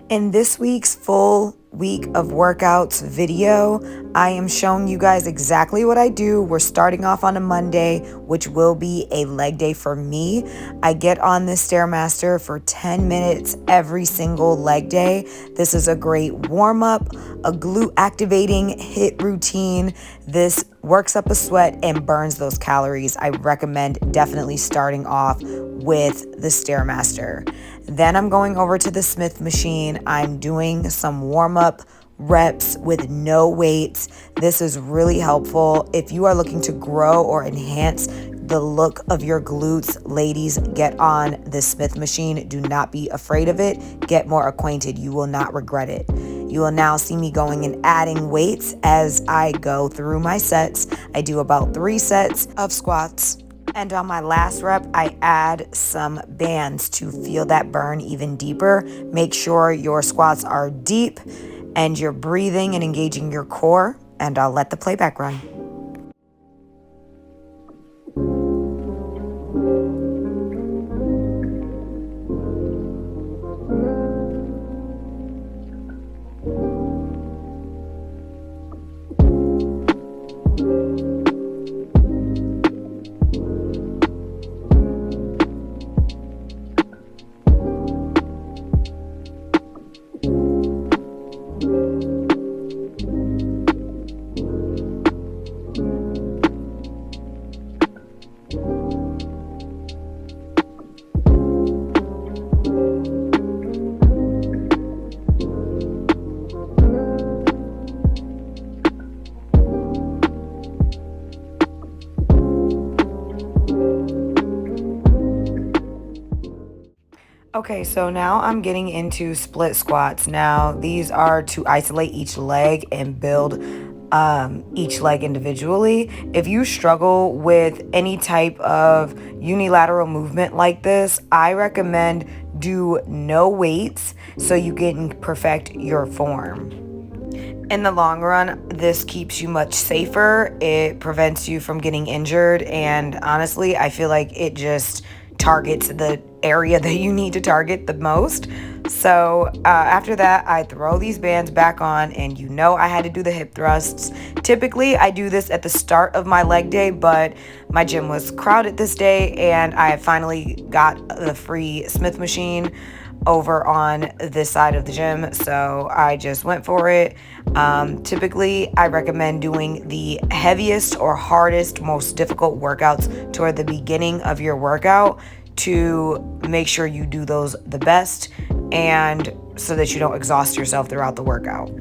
In this week's full week of workouts video, I am showing you guys exactly what I do. We're starting off on a Monday, which will be a leg day for me. I get on this Stairmaster for 10 minutes every single leg day. This is a great warm-up, a glute activating HIIT routine. This works up a sweat and burns those calories. I recommend definitely starting off with the Stairmaster. Then I'm going over to the Smith machine. I'm doing some warm-up reps with no weights. This is really helpful if you are looking to grow or enhance the look of your glutes. Ladies, get on the Smith machine. Do not be afraid of it. Get more acquainted. You will not regret it. You will now see me going and adding weights as I go through my sets. I do about 3 sets of squats. And on my last rep, I add some bands to feel that burn even deeper. Make sure your squats are deep and you're breathing and engaging your core. And I'll let the playback run. Okay, so now I'm getting into split squats. Now, these are to isolate each leg and build each leg individually. If you struggle with any type of unilateral movement like this, I recommend do no weights so you can perfect your form. In the long run, this keeps you much safer. It prevents you from getting injured. And honestly, I feel like it just targets the area that you need to target the most. So after that, I throw these bands back on, and you know I had to do the hip thrusts. Typically, I do this at the start of my leg day, but my gym was crowded this day, and I finally got the free Smith machine over on this side of the gym, so I just went for it. Typically, I recommend doing the heaviest or hardest, most difficult workouts toward the beginning of your workout to make sure you do those the best and so that you don't exhaust yourself throughout the workout.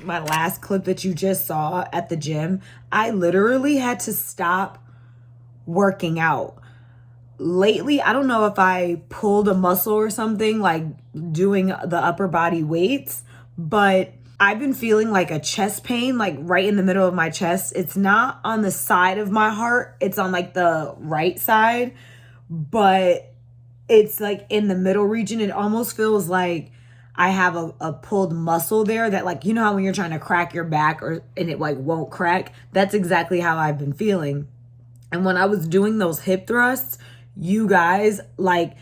My last clip that you just saw at the gym, I literally had to stop working out. Lately, I don't know if I pulled a muscle or something, like doing the upper body weights, but I've been feeling like a chest pain, like right in the middle of my chest. It's not on the side of my heart, it's on like the right side, but it's like in the middle region. It almost feels like I have a pulled muscle there that, like, you know how when you're trying to crack your back and it like won't crack? That's exactly how I've been feeling. And when I was doing those hip thrusts, you guys, like,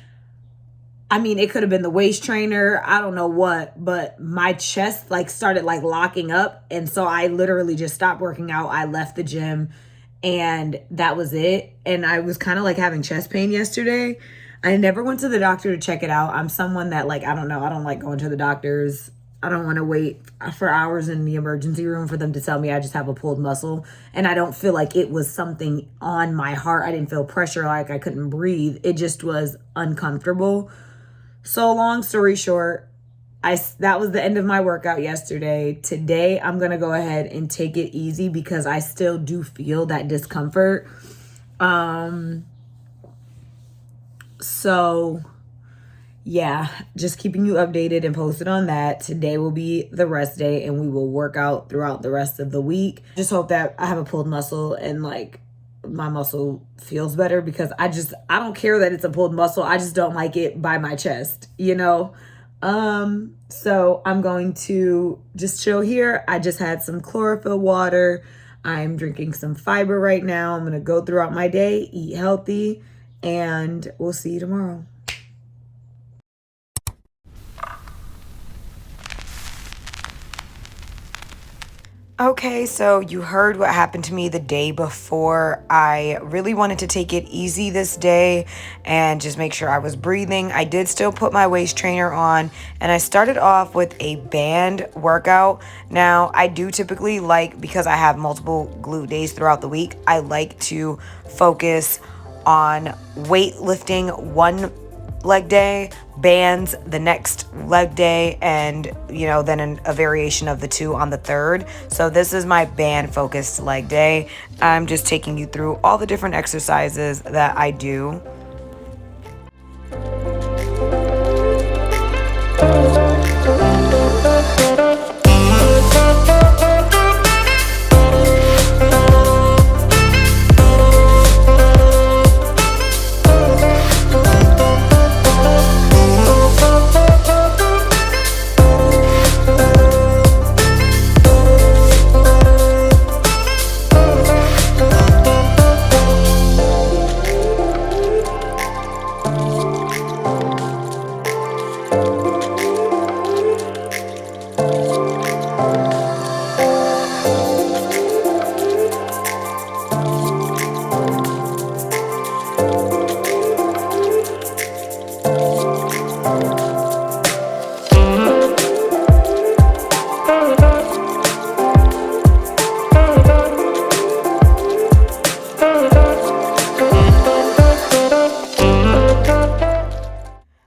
I mean, it could have been the waist trainer, I don't know what, but my chest like started like locking up. And so I literally just stopped working out. I left the gym and that was it. And I was kind of like having chest pain yesterday. I never went to the doctor to check it out. I'm someone that, like, I don't know, I don't like going to the doctors. I don't want to wait for hours in the emergency room for them to tell me I just have a pulled muscle. And I don't feel like it was something on my heart. I didn't feel pressure, like I couldn't breathe. It just was uncomfortable. So long story short, that was the end of my workout yesterday. Today, I'm going to go ahead and take it easy because I still do feel that discomfort. So yeah, just keeping you updated and posted on that. Today will be the rest day and we will work out throughout the rest of the week. Just hope that I have a pulled muscle and like my muscle feels better, because I don't care that it's a pulled muscle. I just don't like it by my chest, you know? So I'm going to just chill here. I just had some chlorophyll water. I'm drinking some fiber right now. I'm going to go throughout my day, eat healthy, and we'll see you tomorrow. Okay, so you heard what happened to me the day before. I really wanted to take it easy this day and just make sure I was breathing. I did still put my waist trainer on, and I started off with a band workout. Now, I do typically because I have multiple glute days throughout the week, I like to focus on weightlifting one leg day, bands the next leg day, and then a variation of the two on the third. So this is my band focused leg day. I'm just taking you through all the different exercises that I do.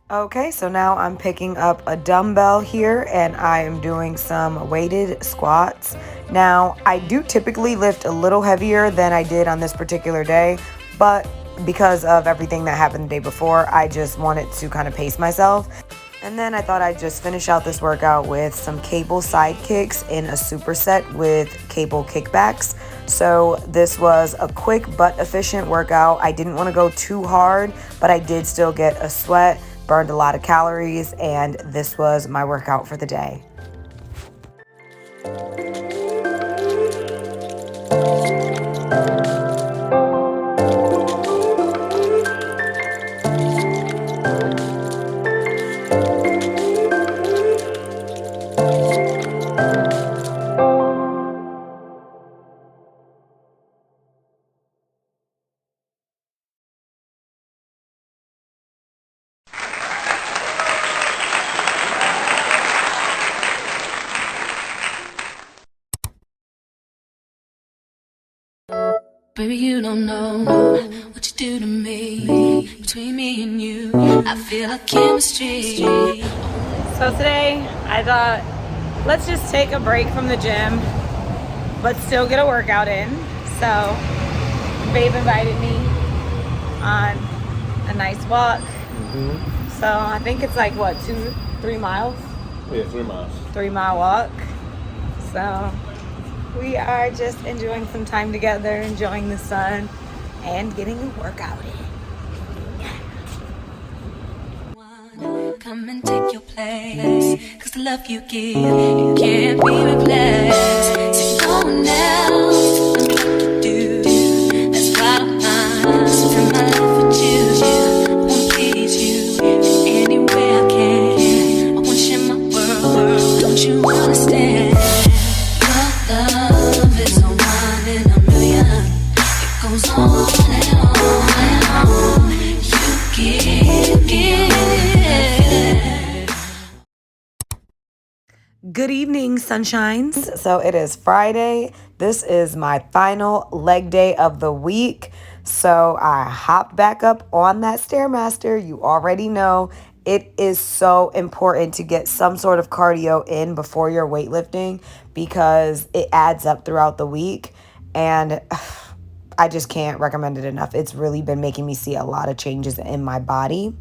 Okay, so now I'm picking up a dumbbell here and I am doing some weighted squats. Now, I do typically lift a little heavier than I did on this particular day, but because of everything that happened the day before, I just wanted to kind of pace myself. And then I thought I'd just finish out this workout with some cable side kicks in a superset with cable kickbacks. So this was a quick but efficient workout. I didn't want to go too hard, but I did still get a sweat, burned a lot of calories, and this was my workout for the day. Baby, you don't know what you do to me. Between me and you, I feel like chemistry. So today, I thought, let's just take a break from the gym, but still get a workout in. So, babe invited me on a nice walk. So, I think it's like, what, 3 miles? Yeah, 3 miles. 3 mile walk. So, we are just enjoying some time together, enjoying the sun, and getting a workout in. Come and take your place, 'cause the love you give, it can't be replaced. There's no one else, let me what to do. That's why I'm spend my life with you. I wanna please you in any way I can. I wanna share my world, don't you understand? Love is a one in a million. It goes on and on and on. You give. Good evening, sunshines. So it is Friday. This is my final leg day of the week. So I hop back up on that Stairmaster. You already know it is so important to get some sort of cardio in before you're weightlifting because it adds up throughout the week. And I just can't recommend it enough. It's really been making me see a lot of changes in my body.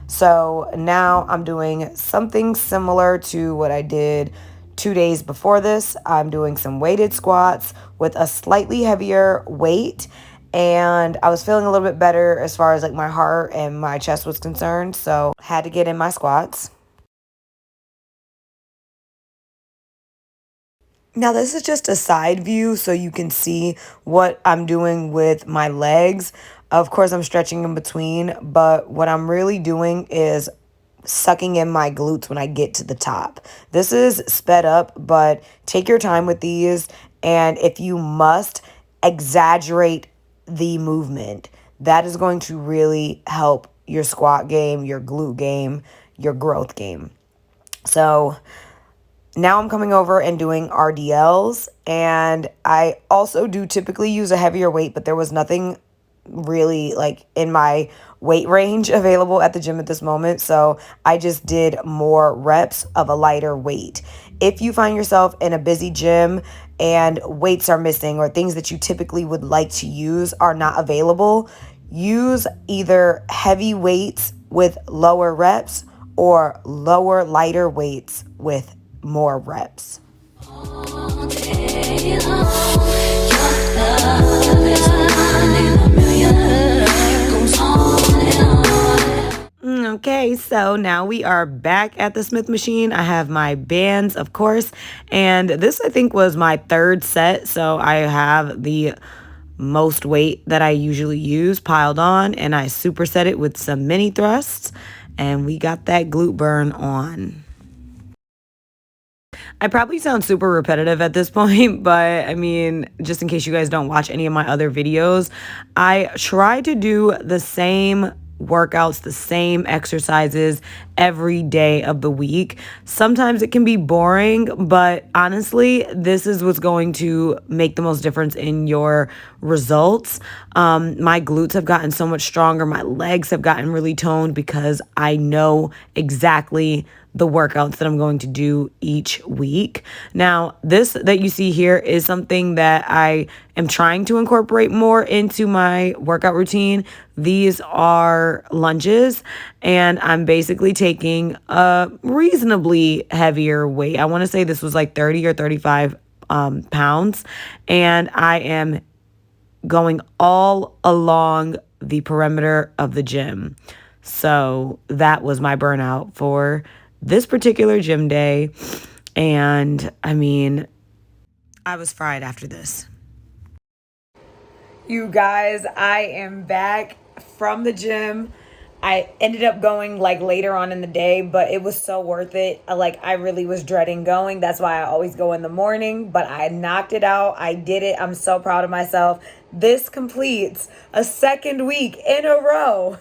So now I'm doing something similar to what I did 2 days before this. I'm doing some weighted squats with a slightly heavier weight. And I was feeling a little bit better as far as like my heart and my chest was concerned. So had to get in my squats. Now, this is just a side view so you can see what I'm doing with my legs. Of course, I'm stretching in between, but what I'm really doing is sucking in my glutes when I get to the top. This is sped up, but take your time with these. And if you must, exaggerate the movement. That is going to really help your squat game, your glute game, your growth game. So now I'm coming over and doing RDLs, and I also do typically use a heavier weight, but there was nothing really like in my weight range available at the gym at this moment. So I just did more reps of a lighter weight. If you find yourself in a busy gym and weights are missing or things that you typically would like to use are not available, use either heavy weights with lower reps or lower, lighter weights with more reps. Okay, so now we are back at the Smith machine. I have my bands, of course, and this I think was my third set. So I have the most weight that I usually use piled on, and I superset it with some mini thrusts, and we got that glute burn on. I probably sound super repetitive at this point, but I mean, just in case you guys don't watch any of my other videos, I try to do the same workouts, the same exercises every day of the week. Sometimes it can be boring, but honestly, this is what's going to make the most difference in your results. My glutes have gotten so much stronger. My legs have gotten really toned because I know exactly the workouts that I'm going to do each week. Now, this that you see here is something that I am trying to incorporate more into my workout routine. These are lunges, and I'm basically taking a reasonably heavier weight. I want to say this was like 30 or 35 pounds, and I am going all along the perimeter of the gym. So that was my burnout for this particular gym day. And I mean, I was fried after this. You guys, I am back from the gym. I ended up going like later on in the day, but it was so worth it. Like I really was dreading going. That's why I always go in the morning, but I knocked it out. I did it. I'm so proud of myself. This completes a second week in a row.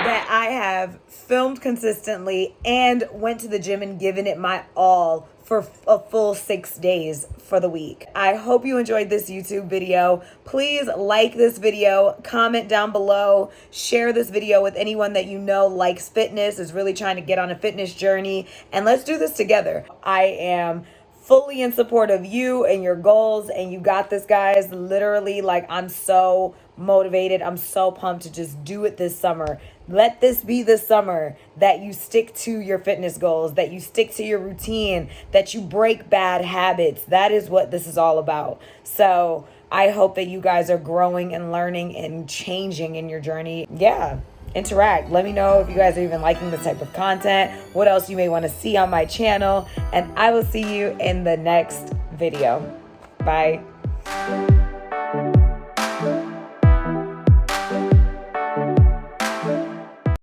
That I have filmed consistently and went to the gym and given it my all for a full 6 days for the week. I hope you enjoyed this YouTube video. Please like this video, comment down below, share this video with anyone that you know likes fitness, is really trying to get on a fitness journey, and let's do this together. I am fully in support of you and your goals, and you got this, guys. Literally, like, I'm so motivated. I'm so pumped to just do it this summer. Let this be the summer that you stick to your fitness goals, that you stick to your routine, that you break bad habits. That is what this is all about. So I hope that you guys are growing and learning and changing in your journey. Yeah. Interact. Let me know if you guys are even liking this type of content, what else you may want to see on my channel, and I will see you in the next video. Bye.